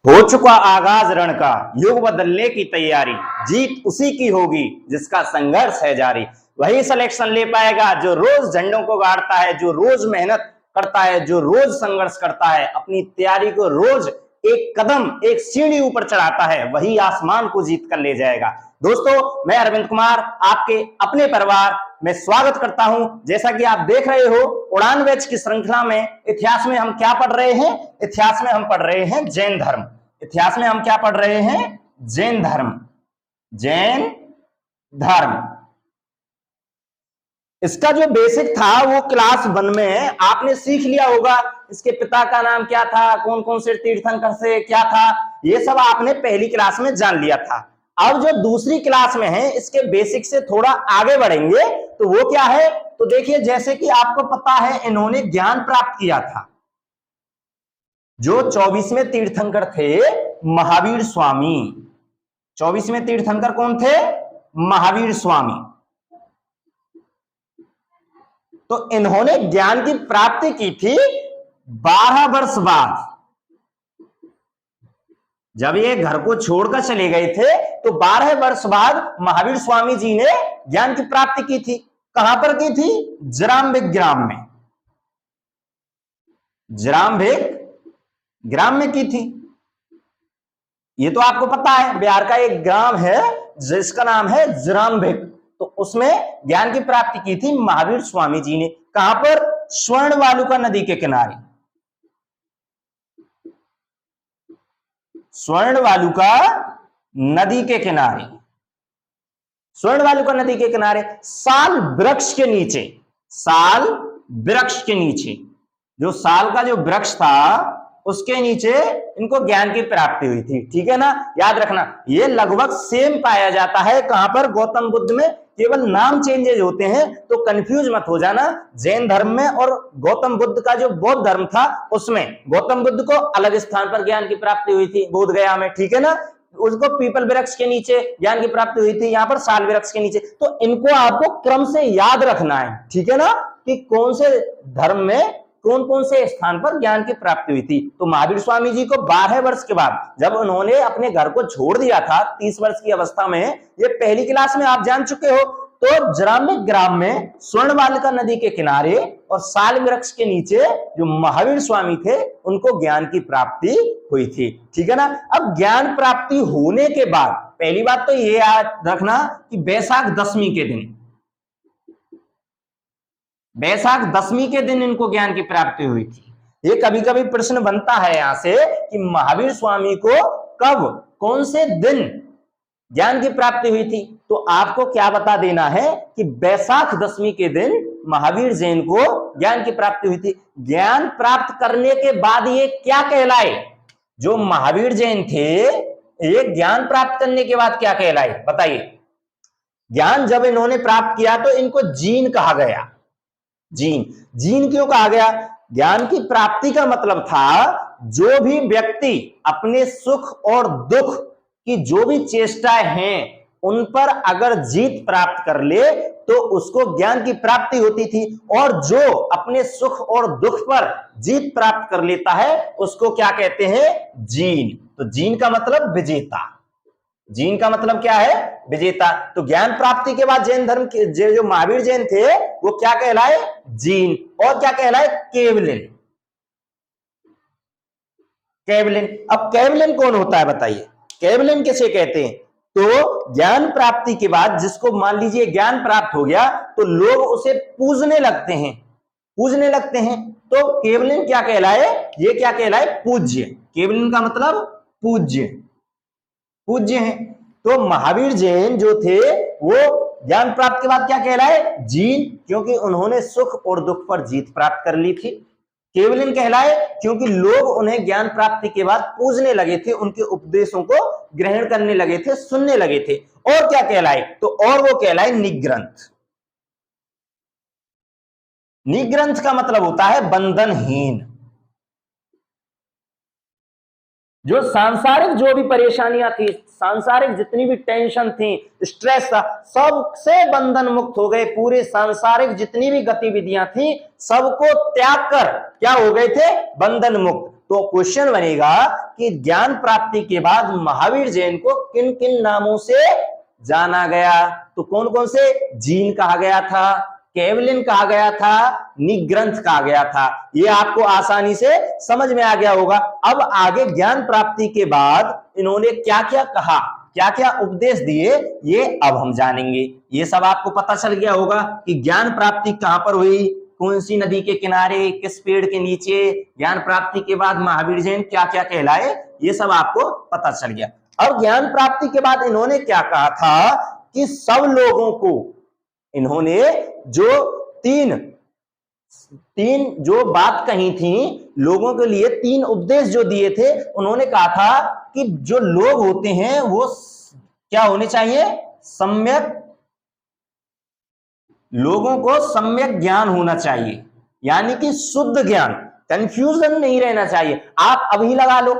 हो चुका आगाज रण का, युग बदलने की तैयारी, जीत उसी की होगी जिसका संघर्ष है जारी। वही सिलेक्शन ले पाएगा जो रोज झंडों को गाड़ता है, जो रोज मेहनत करता है, जो रोज संघर्ष करता है, अपनी तैयारी को रोज एक कदम एक सीढ़ी ऊपर चढ़ाता है, वही आसमान को जीत कर ले जाएगा। दोस्तों, मैं अरविंद कुमार आपके अपने परिवार में स्वागत करता हूं। जैसा कि आप देख रहे हो, उड़ान बैच की श्रृंखला में इतिहास में हम क्या पढ़ रहे हैं? इतिहास में हम पढ़ रहे हैं जैन धर्म। इतिहास में हम क्या पढ़ रहे हैं? जैन धर्म। जैन धर्म इसका जो बेसिक था वो क्लास 1 में आपने सीख लिया होगा। इसके पिता का नाम क्या था, कौन कौन से तीर्थंकर से क्या था, ये सब आपने पहली क्लास में जान लिया था। अब जो दूसरी क्लास में है, इसके बेसिक से थोड़ा आगे बढ़ेंगे तो वो क्या है? तो देखिए, जैसे कि आपको पता है, इन्होंने ज्ञान प्राप्त किया था। जो 24वें तीर्थंकर थे महावीर स्वामी। 24वें तीर्थंकर कौन थे? महावीर स्वामी। तो इन्होंने ज्ञान की प्राप्ति की थी 12 वर्ष बाद। जब ये घर को छोड़कर चले गए थे तो 12 वर्ष बाद महावीर स्वामी जी ने ज्ञान की प्राप्ति की थी। कहां पर की थी? जरांभिक ग्राम में। जरांभिक ग्राम में की थी। ये तो आपको पता है, बिहार का एक ग्राम है जिसका नाम है जरांभिक। तो उसमें ज्ञान की प्राप्ति की थी महावीर स्वामी जी ने। कहां पर? स्वर्ण वालुका नदी के किनारे। स्वर्ण वालुका नदी के किनारे। स्वर्ण वालुका नदी के किनारे साल वृक्ष के नीचे। साल वृक्ष के नीचे, जो साल का जो वृक्ष था उसके नीचे इनको ज्ञान की प्राप्ति हुई थी। ठीक है ना? याद रखना, ये लगभग सेम पाया जाता है। कहां पर? गौतम बुद्ध में। केवल नाम चेंजेज होते हैं, तो कंफ्यूज मत हो जाना। जैन धर्म में और गौतम बुद्ध का जो बौद्ध धर्म था उसमें गौतम बुद्ध को अलग स्थान पर ज्ञान की प्राप्ति हुई थी, बोध गया में। ठीक है ना? उसको पीपल वृक्ष के नीचे ज्ञान की प्राप्ति हुई थी, यहां पर साल वृक्ष के नीचे। तो इनको आपको क्रम से याद रखना है। ठीक है ना? कि कौन से धर्म में कौन कौन से स्थान पर ज्ञान की प्राप्ति हुई थी। तो महावीर स्वामी जी को 12 वर्ष के बाद, जब उन्होंने अपने घर को छोड़ दिया था 30 वर्ष की अवस्था में, ये पहली क्लास में आप जान चुके हो। तो जरांभिक ग्राम में स्वर्ण वालुका नदी के किनारे और साल वृक्ष के नीचे जो महावीर स्वामी थे उनको ज्ञान की प्राप्ति हुई थी। ठीक है ना? अब ज्ञान प्राप्ति होने के बाद पहली बात तो ये याद रखना कि वैशाख दशमी के दिन, वैशाख दशमी के दिन इनको ज्ञान की प्राप्ति हुई थी। ये कभी कभी प्रश्न बनता है यहां से कि महावीर स्वामी को कब, कौन से दिन ज्ञान की प्राप्ति हुई थी। तो आपको क्या बता देना है कि वैशाख दशमी के दिन महावीर जैन को ज्ञान की प्राप्ति हुई थी। ज्ञान प्राप्त करने के बाद ये क्या कहलाए? जो महावीर जैन थे, ये ज्ञान प्राप्त करने के बाद क्या कहलाए? बताइए। ज्ञान जब इन्होंने प्राप्त किया तो इनको जीन कहा गया। जीन। जीन क्यों कहा गया? ज्ञान की प्राप्ति का मतलब था जो भी व्यक्ति अपने सुख और दुख की जो भी चेष्टाएं हैं उन पर अगर जीत प्राप्त कर ले तो उसको ज्ञान की प्राप्ति होती थी। और जो अपने सुख और दुख पर जीत प्राप्त कर लेता है उसको क्या कहते हैं? जीन। तो जीन का मतलब विजेता। जीन का मतलब क्या है? विजेता। तो ज्ञान प्राप्ति के बाद जैन धर्म के जो महावीर जैन थे वो क्या कहलाए? जीन। और क्या कहलाए? केवलिन। केवलिन। अब केवलिन कौन होता है बताइए? केवलिन किसे कहते हैं? तो ज्ञान प्राप्ति के बाद जिसको मान लीजिए ज्ञान प्राप्त हो गया तो लोग उसे पूजने लगते हैं। पूजने लगते हैं तो केवलिन क्या कहलाए? ये क्या कहलाए? पूज्य। केवलिन का मतलब पूज्य। पूज्य हैं। तो महावीर जैन जो थे वो ज्ञान प्राप्ति के बाद क्या कहलाए? जीन, क्योंकि उन्होंने सुख और दुख पर जीत प्राप्त कर ली थी। केवलिन कहलाए क्योंकि लोग उन्हें ज्ञान प्राप्ति के बाद पूजने लगे थे, उनके उपदेशों को ग्रहण करने लगे थे, सुनने लगे थे। और क्या कहलाए? तो और वो कहलाए निग्रंथ। निग्रंथ का मतलब होता है बंधनहीन। जो सांसारिक जो भी परेशानियां थी, सांसारिक जितनी भी टेंशन थी, स्ट्रेस था, सबसे बंधन मुक्त हो गए। पूरे सांसारिक जितनी भी गतिविधियां थी सबको त्याग कर क्या हो गए थे? बंधन मुक्त। तो क्वेश्चन बनेगा कि ज्ञान प्राप्ति के बाद महावीर जैन को किन किन नामों से जाना गया। तो कौन कौन से? जीन कहा गया था, केवलिन कहा गया था, निग्रंथ कहा गया था। ये आपको आसानी से समझ में आ गया होगा। अब आगे ज्ञान प्राप्ति के बाद इन्होंने क्या क्या कहा, क्या क्या उपदेश दिए, ये अब हम जानेंगे। ये सब आपको पता चल गया होगा कि ज्ञान प्राप्ति कहां पर हुई, कौन सी नदी के किनारे, किस पेड़ के नीचे, ज्ञान प्राप्ति के बाद महावीर जैन क्या क्या कहलाए, ये सब आपको पता चल गया। अब ज्ञान प्राप्ति के बाद इन्होंने क्या कहा था कि सब लोगों को इन्होंने जो तीन जो बात कही थी, लोगों के लिए तीन उपदेश जो दिए थे, उन्होंने कहा था कि जो लोग होते हैं वो क्या होने चाहिए, सम्यक, लोगों को सम्यक ज्ञान होना चाहिए, यानी कि शुद्ध ज्ञान, कंफ्यूजन नहीं रहना चाहिए। आप अभी लगा लो,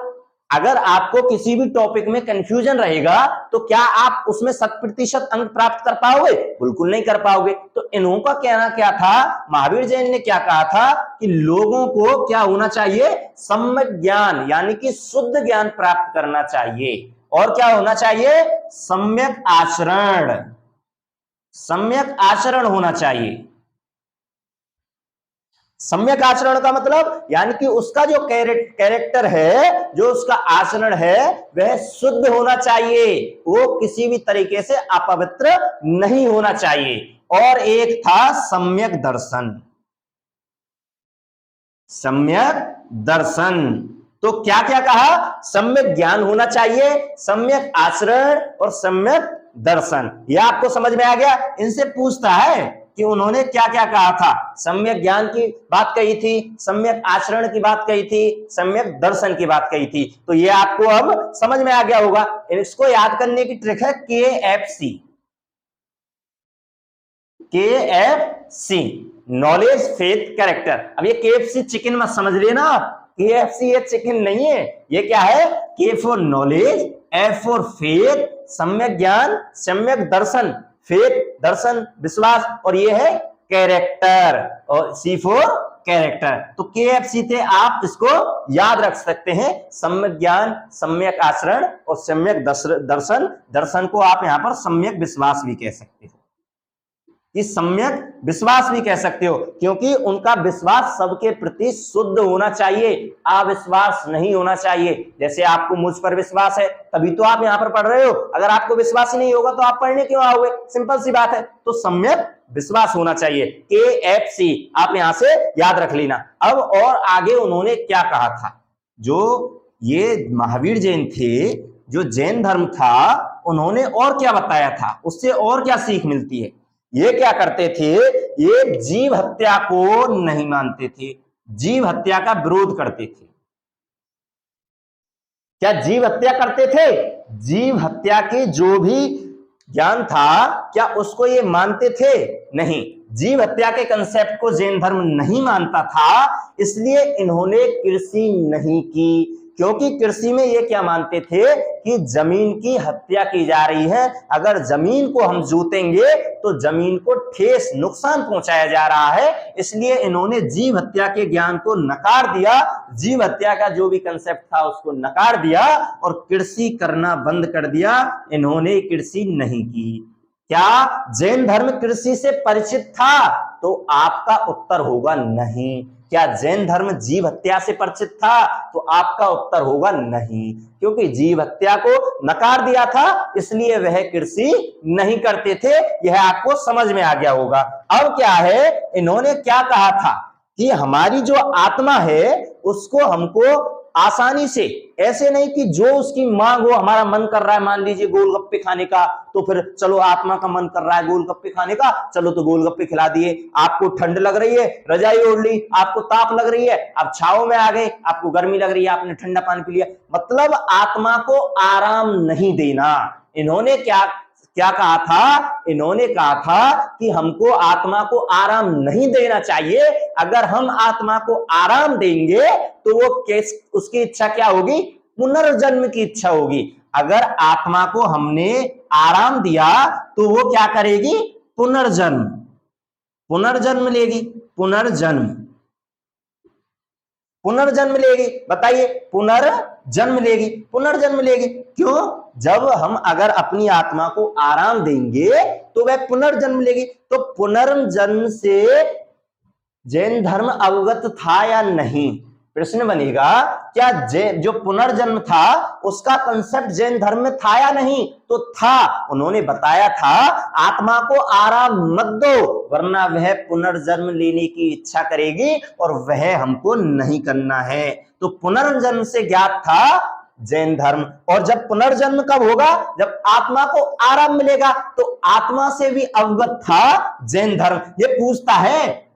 अगर आपको किसी भी टॉपिक में कंफ्यूजन रहेगा तो क्या आप उसमें 100% अंक प्राप्त कर पाओगे? बिल्कुल नहीं कर पाओगे। तो इन्हों का कहना क्या था, महावीर जैन ने क्या कहा था कि लोगों को क्या होना चाहिए, सम्यक ज्ञान, यानी कि शुद्ध ज्ञान प्राप्त करना चाहिए। और क्या होना चाहिए, सम्यक आचरण, सम्यक आचरण होना चाहिए। सम्यक आचरण का मतलब यानी कि उसका जो कैरेक्टर है, जो उसका आचरण है, वह शुद्ध होना चाहिए, वो किसी भी तरीके से अपवित्र नहीं होना चाहिए। और एक था सम्यक दर्शन, सम्यक दर्शन। तो क्या क्या कहा, सम्यक ज्ञान होना चाहिए, सम्यक आचरण और सम्यक दर्शन। यह आपको समझ में आ गया। इनसे पूछता है कि उन्होंने क्या क्या कहा था, सम्यक ज्ञान की बात कही थी, सम्यक आचरण की बात कही थी, सम्यक दर्शन की बात कही थी। तो ये आपको अब समझ में आ गया होगा। इसको याद करने की ट्रिक है KFC, KFC, knowledge, faith, character. अब ये KFC चिकन मत समझ लेना, KFC ये चिकन नहीं है, ये क्या है, K for knowledge, F for faith, सम्यक ज्ञान, सम्यक दर्शन, फेथ दर्शन विश्वास, और ये है कैरेक्टर, और C फॉर कैरेक्टर। तो KFC थे, आप इसको याद रख सकते हैं, सम्यक ज्ञान, सम्यक आचरण और सम्यक दर्शन। दर्शन को आप यहां पर सम्यक विश्वास भी कह सकते हो, कि सम्यक विश्वास भी कह सकते हो, क्योंकि उनका विश्वास सबके प्रति शुद्ध होना चाहिए, अविश्वास नहीं होना चाहिए। जैसे आपको मुझ पर विश्वास है तभी तो आप यहां पर पढ़ रहे हो, अगर आपको विश्वास ही नहीं होगा तो आप पढ़ने क्यों आओगे, सिंपल सी बात है। तो सम्यक विश्वास होना चाहिए, KFC आप यहां से याद रख लेना। अब और आगे उन्होंने क्या कहा था, जो ये महावीर जैन थे, जो जैन धर्म था, उन्होंने और क्या बताया था, उससे और क्या सीख मिलती है। ये क्या करते थे, ये जीव हत्या को नहीं मानते थे, जीव हत्या का विरोध करते थे। क्या जीव हत्या करते थे, जीव हत्या के जो भी ज्ञान था क्या उसको ये मानते थे? नहीं, जीव हत्या के कंसेप्ट को जैन धर्म नहीं मानता था, इसलिए इन्होंने कृषि नहीं की। क्योंकि कृषि में ये क्या मानते थे कि जमीन की हत्या की जा रही है, अगर जमीन को हम जोतेंगे तो जमीन को ठेस नुकसान पहुंचाया जा रहा है, इसलिए इन्होंने जीव हत्या के ज्ञान को नकार दिया, जीव हत्या का जो भी कंसेप्ट था उसको नकार दिया और कृषि करना बंद कर दिया। इन्होंने कृषि नहीं की। क्या जैन धर्म कृषि से परिचित था? तो आपका उत्तर होगा नहीं। क्या जैन धर्म जीव हत्या से परिचित था? तो आपका उत्तर होगा नहीं, क्योंकि जीव हत्या को नकार दिया था, इसलिए वह कृषि नहीं करते थे। यह आपको समझ में आ गया होगा। अब क्या है, इन्होंने क्या कहा था कि हमारी जो आत्मा है उसको हमको आसानी से, ऐसे नहीं कि जो उसकी मांग हो, हमारा मन कर रहा है मान लीजिए गोलगप्पे खाने का, तो फिर चलो आत्मा का मन कर रहा है गोलगप्पे खाने का, चलो तो गोलगप्पे खिला दिए। आपको ठंड लग रही है, रजाई ओढ़ ली, आपको ताप लग रही है, आप छाव में आ गए, आपको गर्मी लग रही है, आपने ठंडा पानी पी लिया। मतलब आत्मा को आराम नहीं देना। इन्होंने क्या कहा था, इन्होंने कहा था कि हमको आत्मा को आराम नहीं देना चाहिए। अगर हम आत्मा को आराम देंगे तो वो उसकी इच्छा क्या होगी, पुनर्जन्म की इच्छा होगी। अगर आत्मा को हमने आराम दिया तो वो क्या करेगी, पुनर्जन्म लेगी, पुनर्जन्म। पुनर्जन्म लेगी। बताइए, पुनर्जन्म लेगी, पुनर्जन्म लेगी। क्यों? जब हम अगर अपनी आत्मा को आराम देंगे तो वह पुनर्जन्म लेगी। तो पुनर्जन्म से जैन धर्म अवगत था या नहीं? प्रश्न बनेगा, क्या जो पुनर्जन्म था उसका कंसेप्ट जैन धर्म में था या नहीं? तो था। उन्होंने बताया था आत्मा को आराम मत दो वरना वह पुनर्जन्म लेने की इच्छा करेगी और वह हमको नहीं करना है। तो पुनर्जन्म से ज्ञात था जैन धर्म। और जब पुनर्जन्म कब होगा? जब आत्मा को आराम मिलेगा। तो आत्मा से भी अवगत था जैन धर्म। ये पूछता है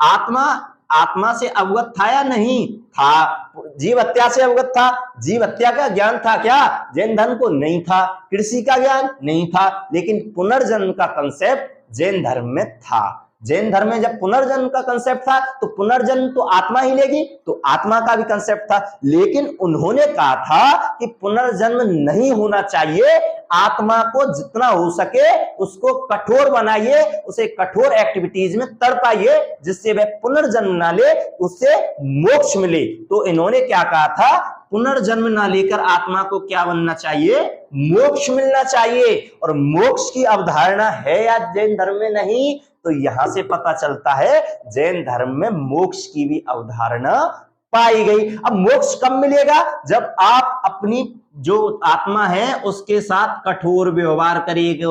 आत्मा से अवगत था या नहीं? था। जीव हत्या से अवगत था। जीव हत्या का ज्ञान था क्या? जैन धर्म को नहीं था। कृषि का ज्ञान नहीं था। लेकिन पुनर्जन्म का कंसेप्ट जैन धर्म में था। जैन धर्म में जब पुनर्जन्म का कंसेप्ट था तो पुनर्जन्म तो आत्मा ही लेगी, तो आत्मा का भी कंसेप्ट था। लेकिन उन्होंने कहा था कि पुनर्जन्म नहीं होना चाहिए। आत्मा को जितना हो सके उसको कठोर बनाइए, उसे कठोर एक्टिविटीज में तड़पाइए जिससे वह पुनर्जन्म ना ले, उससे मोक्ष मिले। तो इन्होंने क्या कहा था? पुनर्जन्म ना लेकर आत्मा को क्या बनना चाहिए? मोक्ष मिलना चाहिए। और मोक्ष की अवधारणा है या जैन धर्म में नहीं? तो यहां से पता चलता है जैन धर्म में मोक्ष की भी अवधारणा पाई गई। अब मोक्ष कब मिलेगा? जब आप अपनी जो आत्मा है उसके साथ कठोर व्यवहार करेंगे।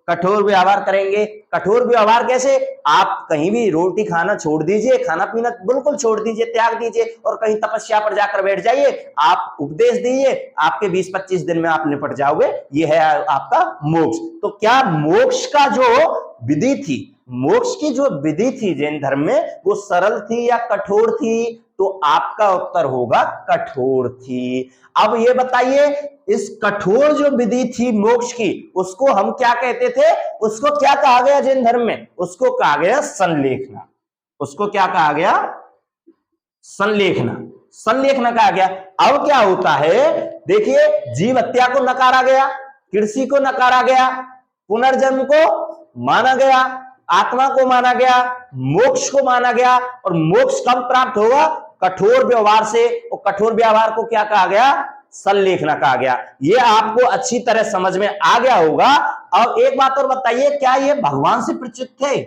कठोर व्यवहार करेंगे। कठोर व्यवहार कैसे? आप कहीं भी रोटी खाना छोड़ दीजिए, खाना पीना बिल्कुल छोड़ दीजिए, त्याग दीजिए और कहीं तपस्या पर जाकर बैठ जाइए। आप उपदेश दीजिए, आपके 20-25 दिन में आप निपट जाओगे। ये है आपका मोक्ष। तो क्या मोक्ष का जो विधि थी, मोक्ष की जो विधि थी जैन धर्म में, वो सरल थी या कठोर थी? तो आपका उत्तर होगा कठोर थी। अब ये बताइए, इस कठोर जो विधि थी मोक्ष की, उसको हम क्या कहते थे? उसको क्या कहा गया जैन धर्म में? उसको कहा गया संलेखना। उसको क्या कहा गया? संलेखना। संलेखना कहा गया। अब क्या होता है? देखिए, जीव हत्या को नकारा गया, कृषि को नकारा गया, पुनर्जन्म को माना गया, आत्मा को माना गया, मोक्ष को माना गया। और मोक्ष कब प्राप्त होगा? कठोर व्यवहार से। और कठोर व्यवहार को क्या कहा गया? संलेखना कहा गया। ये आपको अच्छी तरह समझ में आ गया होगा। अब एक बात और बताइए, क्या ये भगवान से परिचित थे?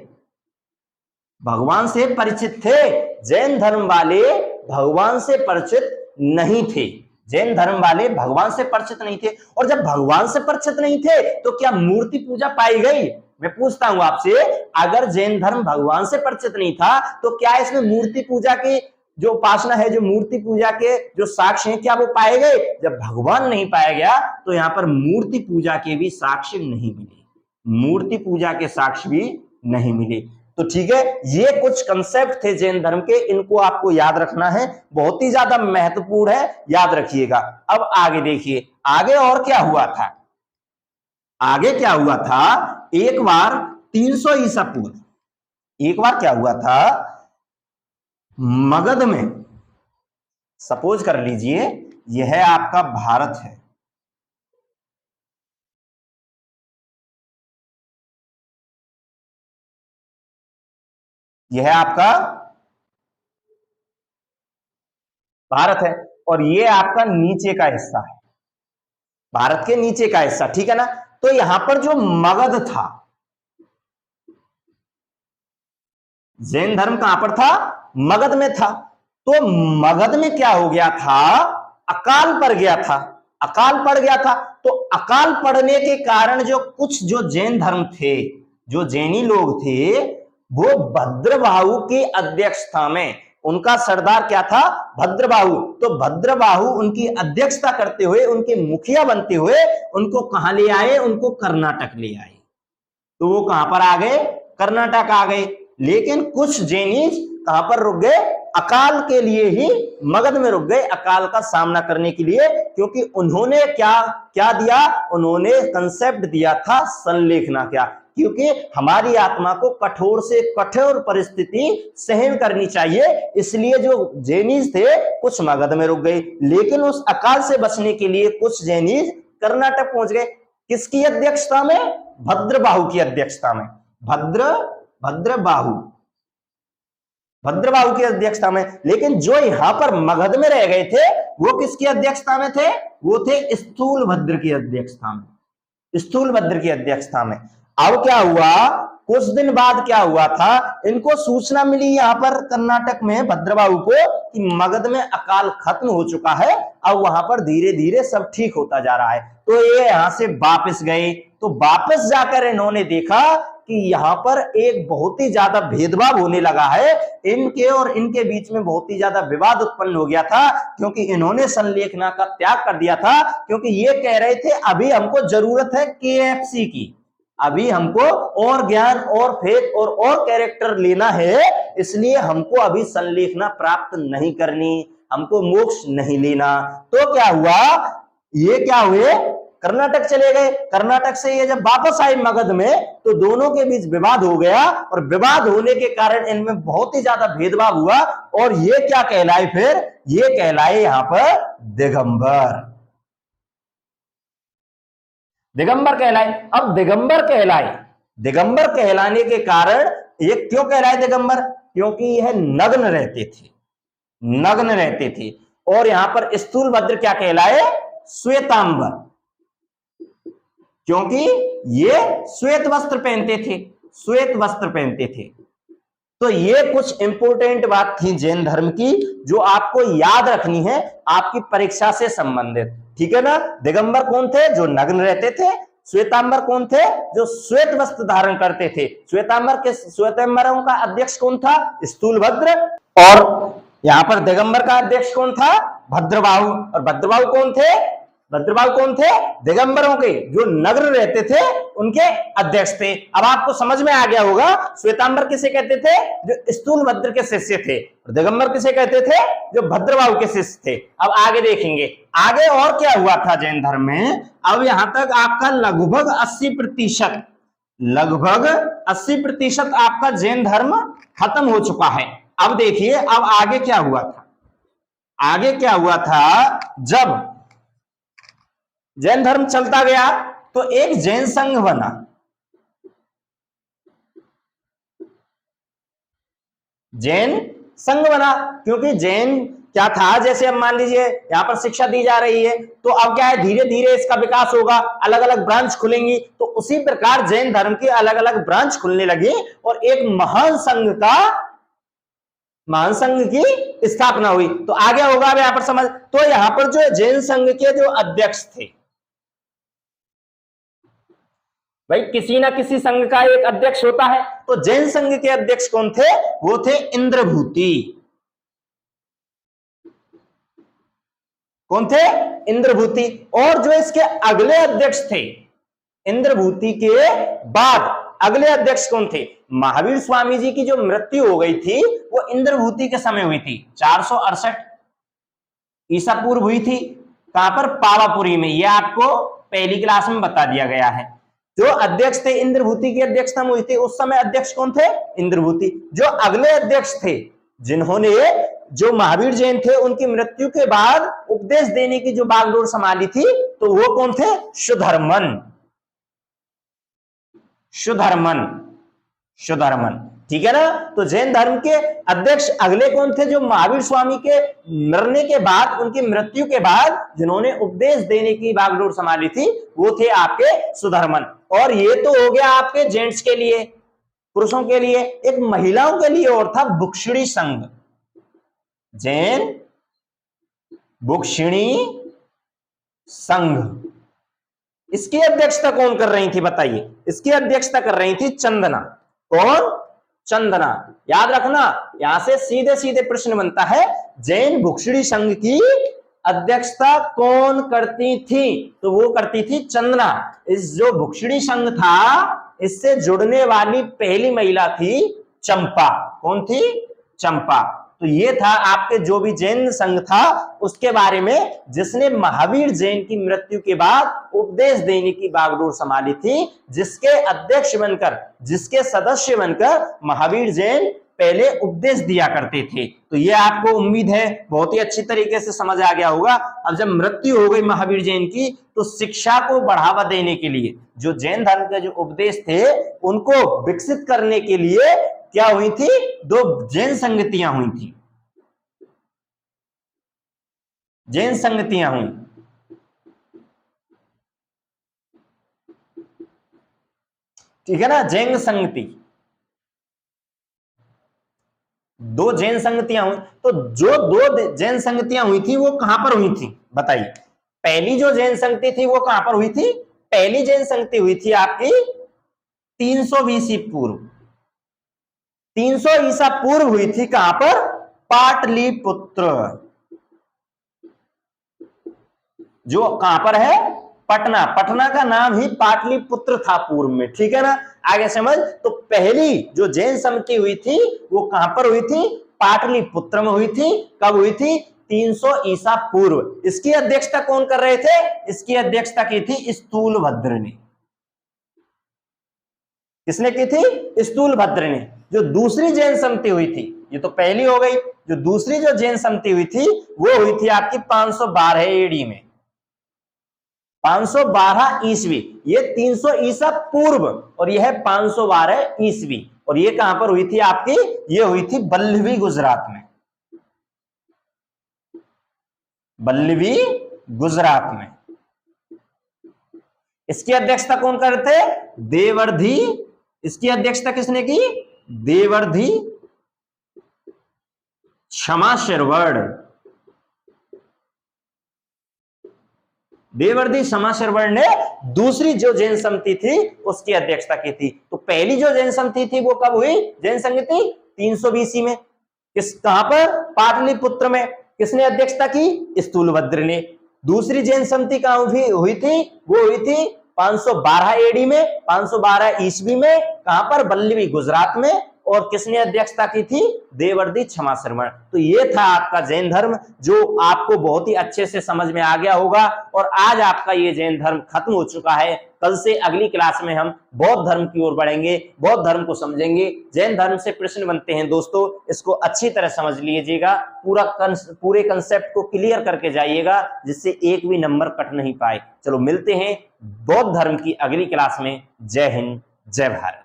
भगवान से परिचित थे? जैन धर्म वाले भगवान से परिचित नहीं थे। जैन धर्म वाले भगवान से परिचित नहीं थे। और जब भगवान से परिचित नहीं थे तो क्या मूर्ति पूजा पाई गई? मैं पूछता हूं आपसे, अगर जैन धर्म भगवान से परिचित नहीं था तो क्या इसमें मूर्ति पूजा की जो उपासना है, जो मूर्ति पूजा के जो साक्ष्य हैं, क्या वो पाए गए? जब भगवान नहीं पाया गया तो यहां पर मूर्ति पूजा के भी साक्ष्य नहीं मिले। मूर्ति पूजा के साक्ष्य भी नहीं मिले। तो ठीक है, ये कुछ कंसेप्ट थे जैन धर्म के, इनको आपको याद रखना है, बहुत ही ज्यादा महत्वपूर्ण है, याद रखिएगा। अब आगे देखिए, आगे और क्या हुआ था? आगे क्या हुआ था? एक बार 300 ईसा पूर्व, एक बार क्या हुआ था? मगध में, सपोज कर लीजिए यह आपका भारत है, यह आपका भारत है और ये आपका नीचे का हिस्सा है, भारत के नीचे का हिस्सा, ठीक है ना? तो यहां पर जो मगध था, जैन धर्म कहां पर था? मगध में था। तो मगध में क्या हो गया था? अकाल पड़ गया था। अकाल पड़ गया था। तो अकाल पड़ने के कारण जो कुछ जो जैन धर्म थे, जो जैनी लोग थे, वो भद्रबाहु की अध्यक्षता में, उनका सरदार क्या था? भद्रबाहु। तो भद्रबाहु उनकी अध्यक्षता करते हुए, उनके मुखिया बनते हुए उनको कहां ले आए? उनको कर्नाटक ले आए। तो वो कहां पर आ गए? कर्नाटक आ गए। लेकिन कुछ जैनीज कहां पर रुक गए? अकाल के लिए ही मगध में रुक गए, अकाल का सामना करने के लिए। क्योंकि उन्होंने क्या दिया? उन्होंने कंसेप्ट दिया था संलेखना। क्या? क्योंकि हमारी आत्मा को कठोर से कठोर परिस्थिति सहन करनी चाहिए, इसलिए जो जैनीज थे कुछ मगध में रुक गए। लेकिन उस अकाल से बचने के लिए कुछ जैनीज कर्नाटक पहुंच गए। किसकी अध्यक्षता में? भद्रबाहु की अध्यक्षता में। भद्रबाहु भद्रबाहु की अध्यक्षता में। लेकिन जो यहां पर मगध में रह गए थे वो किसकी अध्यक्षता में थे? वो थे स्थूलभद्र की अध्यक्षता में, स्थूलभद्र की अध्यक्षता में। अब क्या हुआ, कुछ दिन बाद क्या हुआ था, इनको सूचना मिली यहां पर कर्नाटक में भद्रबाहु को कि मगध में अकाल खत्म हो चुका है, अब वहां पर धीरे धीरे सब ठीक होता जा रहा है। तो ये यहां से वापस गए। तो वापस जाकर इन्होंने देखा कि यहां पर एक बहुत ही ज्यादा भेदभाव होने लगा है, इनके और इनके बीच में बहुत ही ज्यादा विवाद उत्पन्न हो गया था, क्योंकि इन्होंने संलेखना का त्याग कर दिया था, क्योंकि ये कह रहे थे अभी हमको जरूरत है KFC की, अभी हमको और ज्ञान और फेथ और कैरेक्टर लेना है, इसलिए हमको अभी संलेखना प्राप्त नहीं करनी, हमको मोक्ष नहीं लेना। तो क्या हुआ, ये क्या हुए, कर्नाटक चले गए। कर्नाटक से ये जब वापस आए मगध में तो दोनों के बीच विवाद हो गया, और विवाद होने के कारण इनमें बहुत ही ज्यादा भेदभाव हुआ, और ये क्या कहलाए फिर, ये कहलाए यहां पर दिगंबर, दिगंबर कहलाए। अब दिगंबर कहलाए, दिगंबर कहलाने के कारण ये क्यों कहलाए दिगंबर, क्योंकि यह नग्न रहते थे, नग्न रहते थे। और यहां पर स्थूलभद्र क्या कहलाए, श्वेतांबर, क्योंकि ये श्वेत वस्त्र पहनते थे, श्वेत वस्त्र पहनते थे। तो ये कुछ इंपोर्टेंट बात थी जैन धर्म की जो आपको याद रखनी है आपकी परीक्षा से संबंधित, ठीक है ना। दिगंबर कौन थे, जो नग्न रहते थे। श्वेतांबर कौन थे, जो श्वेत वस्त्र धारण करते थे। श्वेतांबरों का अध्यक्ष कौन था, स्थूलभद्र। और यहां पर दिगंबर का अध्यक्ष कौन था, भद्रबाहु। और भद्रबाहु कौन थे, भद्रबाहु कौन थे, दिगंबरों के जो नग्न रहते थे उनके अध्यक्ष थे। अब आपको समझ में आ गया होगा श्वेतांबर किसे कहते थे, जो स्थूलभद्र के शिष्य थे, और दिगंबर किसे कहते थे, जो भद्रबाहु के शिष्य थे। अब आगे देखेंगे आगे और क्या हुआ था जैन धर्म में। अब यहां तक आपका लगभग 80%, लगभग 80% आपका जैन धर्म खत्म हो चुका है। अब देखिए अब आगे क्या हुआ था, आगे क्या हुआ था, जब जैन धर्म चलता गया तो एक जैन संघ बना। जैन संघ बना, क्योंकि जैन क्या था, जैसे अब मान लीजिए यहां पर शिक्षा दी जा रही है, तो अब क्या है, धीरे धीरे इसका विकास होगा, अलग अलग ब्रांच खुलेंगी। तो उसी प्रकार जैन धर्म की अलग अलग ब्रांच खुलने लगी और एक महान संघ की स्थापना हुई। तो आगे होगा अब यहां पर समझ। तो यहां पर जो जैन संघ के जो अध्यक्ष थे, भाई किसी ना किसी संघ का एक अध्यक्ष होता है, तो जैन संघ के अध्यक्ष कौन थे, वो थे इंद्रभूति। कौन थे, इंद्रभूति। और जो इसके अगले अध्यक्ष थे, इंद्रभूति के बाद अगले अध्यक्ष कौन थे, महावीर स्वामी जी की जो मृत्यु हो गई थी वो इंद्रभूति के समय हुई थी, 468 ईसा पूर्व हुई थी। कहां पर, पावापुरी में। यह आपको पहली क्लास में बता दिया गया है। जो अध्यक्ष थे इंद्रभूति की अध्यक्षता में हुई थी, उस समय अध्यक्ष कौन थे, इंद्रभूति। जो अगले अध्यक्ष थे, जिन्होंने जो महावीर जैन थे उनकी मृत्यु के बाद उपदेश देने की जो बागडोर संभाली थी, तो वो कौन थे, सुधर्मन, सुधर्मन, सुधर्मन, ठीक है ना। तो जैन धर्म के अध्यक्ष अगले कौन थे, जो महावीर स्वामी के मरने के बाद, उनकी मृत्यु के बाद जिन्होंने उपदेश देने की बागडोर संभाली थी, वो थे आपके सुधर्मन। और ये तो हो गया आपके जेंट्स के लिए, पुरुषों के लिए। एक महिलाओं के लिए और था, बुक्शिणी संघ, जैन बुक्शिणी संघ। इसकी अध्यक्षता कौन कर रही थी बताइए, इसकी अध्यक्षता कर रही थी चंदना। कौन, चंदना। याद रखना, यहां से सीधे सीधे प्रश्न बनता है, जैन बुक्शिणी संघ की अध्यक्षता कौन करती थी, तो वो करती थी चंदना। इस जो बुक्शिणी संघ था, इससे जुड़ने वाली पहली महिला थी चंपा। कौन थी, चंपा। तो ये था आपके जो भी जैन संघ था उसके बारे में, जिसने महावीर जैन की मृत्यु के बाद उपदेश देने की बागडोर संभाली थी, जिसके अध्यक्ष बनकर, जिसके सदस्य बनकर महावीर जैन पहले उपदेश दिया करते थे। तो ये आपको उम्मीद है बहुत ही अच्छी तरीके से समझ आ गया होगा। अब जब मृत्यु हो गई महावीर जैन की, तो शिक्षा को बढ़ावा देने के लिए, जो जैन धर्म के जो उपदेश थे उनको विकसित करने के लिए क्या हुई थी, 2 जैन संगतियां हुई थी, जैन संगतियां हुई। ठीक है ना, जैन संगति, 2 जैन संगतियां हुई। तो जो 2 जैन संगतियां हुई थी वो कहां पर हुई थी बताइए। पहली जो जैन संगति थी वो कहां पर हुई थी, पहली जैन संगति हुई थी आपकी 300 बीसी पूर्व, 300 ईसा पूर्व हुई थी कहां पर, पाटलिपुत्र, जो कहां पर है, पटना, पटना का नाम ही पाटलिपुत्र था पूर्व में। ठीक है ना, आगे समझ। तो पहली जो जैन संगति हुई थी वो कहां पर हुई थी, पाटलिपुत्र में हुई थी। कब हुई थी, 300 ईसा पूर्व। इसकी अध्यक्षता कौन कर रहे थे, इसकी अध्यक्षता की थी स्थूलभद्र ने। किसने की थी, स्थूलभद्र ने। जो दूसरी जैन संगति हुई थी, ये तो पहली हो गई, जो दूसरी जो जैन संगति हुई थी वो हुई थी आपकी 512 एडी में, 512 ईस्वी। ये 300 ईसा पूर्व और यह है 512 ईस्वी। और ये कहां पर हुई थी आपकी, ये हुई थी बल्लवी गुजरात में, बल्लवी गुजरात में। इसकी अध्यक्षता कौन करते, देवर्धि। इसकी अध्यक्षता किसने की, देवर्धि क्षमाशीर्वर्ण, देवर्धि क्षमाशीर्वर्ण ने दूसरी जो जैन संगति थी उसकी अध्यक्षता की थी। तो पहली जो जैन संगति थी वो कब हुई, जैन संगति 300 बीसी में, किस कहां पर, पाटलिपुत्र में। किसने अध्यक्षता की, स्थूलभद्र ने। दूसरी जैन संगति कहां हुई थी, वो हुई थी 512 एडी में, 512 ईस्वी में। कहां पर, बल्लवी गुजरात में। और किसने अध्यक्षता की थी, देवर्धि क्षमाशीर्वर्ण। तो ये था आपका जैन धर्म, जो आपको बहुत ही अच्छे से समझ में आ गया होगा। और आज आपका ये जैन धर्म खत्म हो चुका है। कल से अगली क्लास में हम बौद्ध धर्म की ओर बढ़ेंगे, बौद्ध धर्म को समझेंगे। जैन धर्म से प्रश्न बनते हैं दोस्तों, इसको अच्छी तरह समझ लीजिएगा, पूरे कंसेप्ट को क्लियर करके जाइएगा, जिससे एक भी नंबर कट नहीं पाए। चलो मिलते हैं बौद्ध धर्म की अगली क्लास में। जय हिंद, जय भारत।